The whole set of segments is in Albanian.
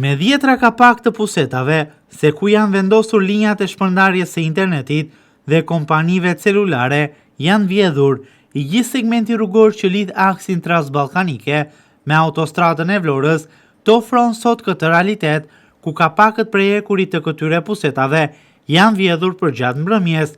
Me 10 kapak të pusetave, se ku janë vendosur linjat e shpërndarjes së internetit dhe kompanive celulare, janë vjedhur i gjithë segmenti rrugor që lidh aksin transballkanike me autostradën e Vlorës, të ofron sot këtë realitet ku kapakët prej ekurit të këtyre pusetave janë vjedhur për gjatë mbrëmjes.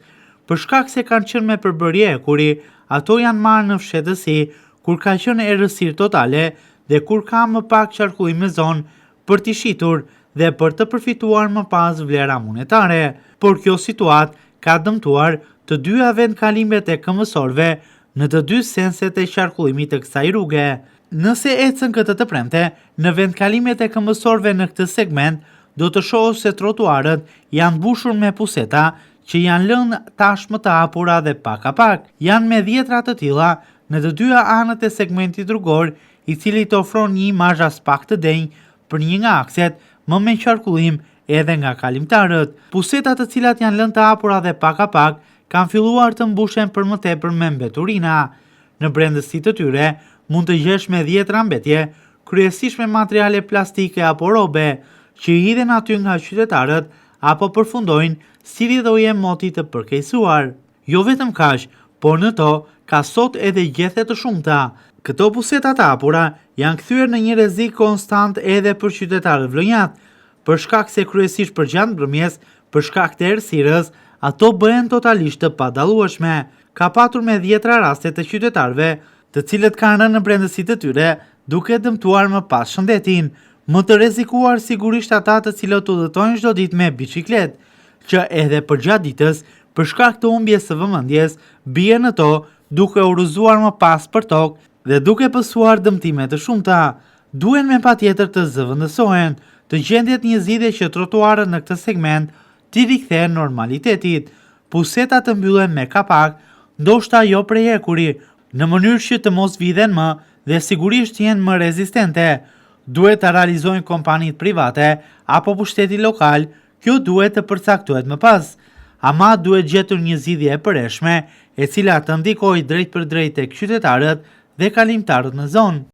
Për shkak se kanë qenë me përbërje ekuri, ato janë marrë në fshehtësi kur ka qenë errësirë totale dhe kur ka më pak qarkullim në zonë për t'i shitur dhe për të përfituar më pas vlera monetare. Por kjo situatë ka dëmtuar të dyja vendkalimet e këmbësorëve në të dy senset e qarkullimit të kësaj rruge. Nëse ecën këtë të premte, në vendkalimet e këmbësorëve në këtë segment, do të shohë se trotuarët janë mbushur me puseta që janë lënë tashmë të hapura dhe pak a pak. Janë me 10 të tilla në të dyja anët e segmentit rrugor, i cili të ofron një imazh as pak të denjë për një nga akset më me qarkullim edhe nga kalimtarët. Pusetat të cilat janë lënë të hapura dhe pak a pak kanë filluar të mbushen për më tepër me mbeturina. Në brendësi të tyre mund të gjesh me 10 mbetje, kryesisht me materiale plastike apo robe, që i hidhen aty nga qytetarët apo përfundojnë si rrjedhoje moti të përkeqësuar. Jo vetëm kaq, por në to ka sot edhe gjethe të shumta. Këto puseta të hapura janë kthyer në një rrezik konstant edhe për qytetarët vlonjat, për shkak se kryesisht për gjatë mbrëmjes, për shkak të errësirës, ato bëhen totalisht të padallueshme. Ka patur me 10 raste të qytetarëve, të cilët kanë rënë në brendësi të tyre, duke dëmtuar më pas shëndetin. Më të rrezikuar sigurisht ata të cilët udhëtojnë çdo ditë me biçikletë, që edhe për gjatë ditës, për shkak të humbjes së vëmendjes, bien në to duke u rrëzuar më pas për tokë dhe duke pësuar dëmtime të shumta. Duhen me patjetër të zëvendësohen, të gjendjet një zgjidhje që trotuarët në këtë segment t'i rikthehen normalitetit. Pusetat të mbyllen me kapak, ndoshta jo prej ekuri, në mënyrë që të mos vidhen më dhe sigurisht jenë më rezistente. Duhet të realizojnë kompanitë private apo pushteti lokal, kjo duhet të përcaktohet më pas. Ama duhet gjetur një zgjidhje e përhershme, e cila të ndikojë drejt për drejt tek qytetarët dhe kalimtarët në zonë.